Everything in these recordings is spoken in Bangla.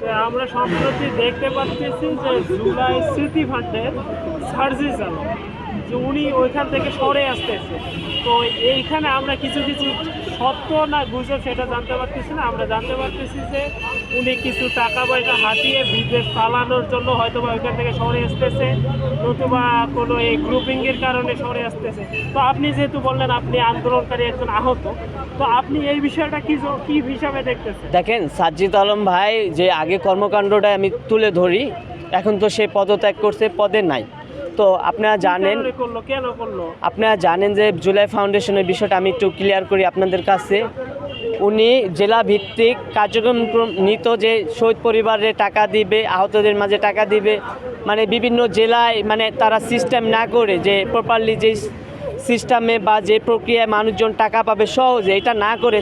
যে আমরা সম্প্রতি দেখতে পাচ্ছি যে জুলাই স্মৃতি ফান্ডের সার্জিস আলম, যে উনি ওইখান থেকে সরে আসতেছে। তো এইখানে আমরা কিছু কিছু সত্য না গুজব সেটা জানতে পারতেছি না। আমরা জানতে পারতেছি যে উনি কিছু টাকা পয়সা হাতিয়ে বিদেশ পালানোর জন্য হয়তো বা ওইখান থেকে সরে আসতেছে, নতুবা কোনো এই গ্রুপিংয়ের কারণে সরে আসতেছে। তো আপনি যেহেতু বললেন আপনি আন্দোলনকারী একজন আহত, তো আপনি এই বিষয়টা কি হিসাবে দেখতেছেন? দেখেন, সাজ্জিদ আলম ভাই যে আগে কর্মকাণ্ডটা আমি তুলে ধরি, এখন তো সে পদত্যাগ করছে, পদে নাই। তো আপনারা জানেন, কেন করলো? আপনারা জানেন যে জুলাই ফাউন্ডেশনের বিষয়টা আমি একটু ক্লিয়ার করি আপনাদের কাছে। উনি জেলা ভিত্তিক কার্যক্রম নিত, যে শহীদ পরিবারে টাকা দিবে, আহতদের মাঝে টাকা দিবে, মানে বিভিন্ন জেলায় মানে তারা সিস্টেম না করে যে প্রপারলি যে সিস্টেমে বা যে প্রক্রিয়ায় মানুষজন টাকা পাবে সহজে, এটা না করে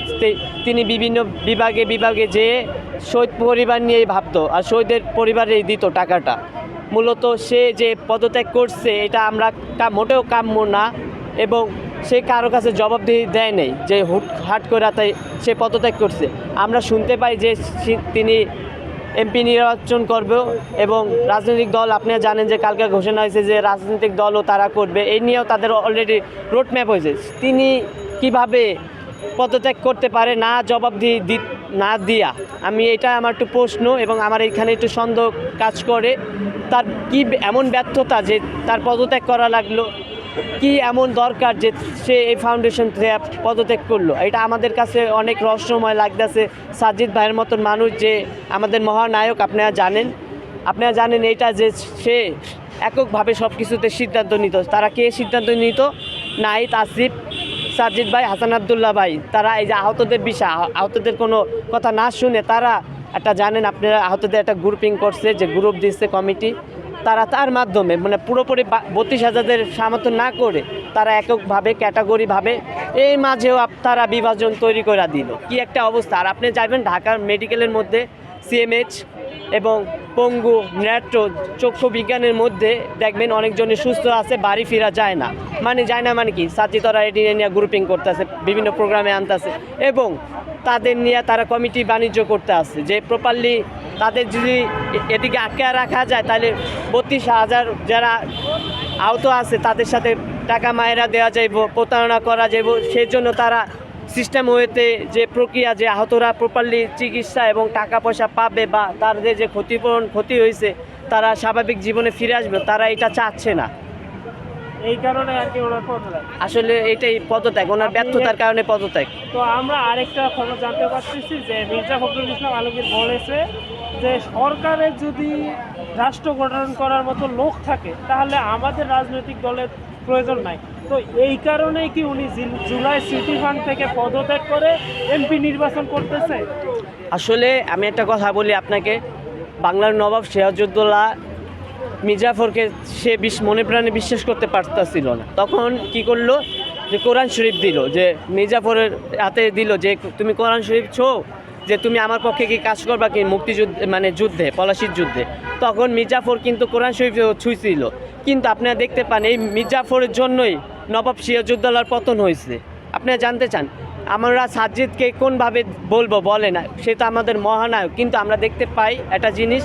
তিনি বিভিন্ন বিভাগে বিভাগে যে শহীদ পরিবার নিয়েই ভাবতো আর শহীদের পরিবারেই দিত টাকাটা। মূলত সে যে পদত্যাগ করছে এটা আমরা মোটেও কাম্য না, এবং সে কারো কাছে জবাবদিহি দেয় নেই যে হাট করে তাই সে পদত্যাগ করছে। আমরা শুনতে পাই যে তিনি এমপি নির্বাচন করবে, এবং রাজনৈতিক দল আপনারা জানেন যে কালকে ঘোষণা হয়েছে যে রাজনৈতিক দলও তারা করবে, এই নিয়েও তাদের অলরেডি রোডম্যাপ হয়েছে। তিনি কিভাবে পদত্যাগ করতে পারে না জবাবদিহি না দিয়া, আমি এটা আমার একটু প্রশ্ন, এবং আমার এখানে একটু সন্দেহ কাজ করে। তার কি এমন ব্যর্থতা যে তার পদত্যাগ করা লাগলো, কি এমন দরকার যে সে এই ফাউন্ডেশন থেকে পদত্যাগ করলো, এটা আমাদের কাছে অনেক রহস্যময় লাগতেছে। সাজ্জিদ ভাইয়ের মতন মানুষ যে আমাদের মহানায়ক, আপনারা জানেন এইটা যে সে এককভাবে সব কিছুতে সিদ্ধান্ত নিত। তারা কে সিদ্ধান্ত নিত? নাহিদ, আসিফ, সাজ্জিদ ভাই, হাসান আবদুল্লাহ ভাই। তারা এই যে আহতদের বিষয়, আহতদের কোনো কথা না শুনে তারা একটা জানেন আপনারা আহতদের একটা গ্রুপিং করছে, যে গ্রুপ দিচ্ছে কমিটি, তারা তার মাধ্যমে মানে পুরোপুরি 32,000-এর সামর্থ্য না করে তারা এককভাবে ক্যাটাগরিভাবে এই মাঝেও তারা বিভাজন তৈরি করে দিল। কি একটা অবস্থা! আর আপনি যাবেন ঢাকার মেডিকেলের মধ্যে সিএমএইচ এবং পঙ্গু, ন্যাট্রো, চক্ষু বিজ্ঞানের মধ্যে দেখবেন অনেকজনই সুস্থ আছে, বাড়ি ফেরা যায় না। মানে কি সাজ্জিদরা এটি নিয়ে গ্রুপিং করতেছে, বিভিন্ন প্রোগ্রামে আনতেছে, এবং তাদের নিয়ে তারা কমিটি বাণিজ্য করতে আসছে, যে প্রপারলি তাদের যদি এদিকে আটকে রাখা যায় তাহলে 32,000 যারা আহত আছে তাদের সাথে টাকা মায়েরা দেওয়া যাইব, প্রতারণা করা যাইব। সেই জন্য তারা সিস্টেম হয়েতে যে প্রক্রিয়া, যে আহতরা প্রপারলি চিকিৎসা এবং টাকা পয়সা পাবে, বা তাদের যে ক্ষতি হয়েছে তারা স্বাভাবিক জীবনে ফিরে আসবে, তারা এটা চাচ্ছে না। এই কারণে আর কি ওনার পদত্যাগ। আসলে এটাই পদত্যাগ, ওনার ব্যর্থতার কারণে পদত্যাগ। তো আমরা আরেকটা খবর জানতে পারতেছি যে মির্জা ফখরুল ইসলাম আলমগীর বলেছে যে সরকারের যদি রাষ্ট্র গঠন করার মতো লোক থাকে তাহলে আমাদের রাজনৈতিক দলের প্রয়োজন নাই। তো এই কারণেই কি উনি জুলাই স্মৃতি ফান্ড থেকে পদত্যাগ করে এমপি নির্বাচন করতেছে? আসলে আমি একটা কথা বলি আপনাকে, বাংলার নবাব সিরাজউদ্দৌলা মির্জাফরকে সে মনে প্রাণে বিশ্বাস করতে পারতেছিল না। তখন কি করলো, যে কোরআন শরীফ দিল, যে মির্জাফরের হাতে দিল যে তুমি কোরআন শরীফ ছো, যে তুমি আমার পক্ষে কি কাজ করবা কি মুক্তিযুদ্ধে, মানে যুদ্ধে, পলাশির যুদ্ধে। তখন মির্জাফর কিন্তু কোরআন শরীফ ছুঁইছিল। কিন্তু আপনারা দেখতে পান এই মির্জাফরের জন্যই নবাব সিরাজউদ্দৌলার পতন হয়েছে। আপনারা জানতে চান আমরা সাজ্জিদকে কোনভাবে বলবো বলে না, সে তো আমাদের মহানায়ক, কিন্তু আমরা দেখতে পাই একটা জিনিস,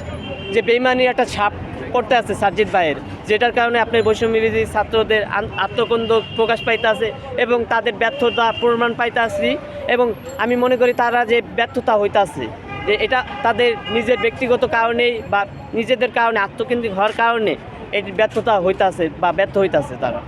যে বেইমানির একটা ছাপ করতে আছে সাজ্জিদ ভাইয়ের, যেটার কারণে আপনার বৈষম্যবিরোধী ছাত্রদের আত্মকন্দ প্রকাশ পাইতে আছে, এবং তাদের ব্যর্থতা প্রমাণ পাইতে আসি। এবং আমি মনে করি তারা যে ব্যর্থতা হইতাছে, যে এটা তাদের নিজের ব্যক্তিগত কারণেই বা নিজেদের কারণে আত্মকেন্দ্রিক হওয়ার কারণে এটি ব্যর্থতা হইতাছে বা ব্যর্থ হইতাছে তারা।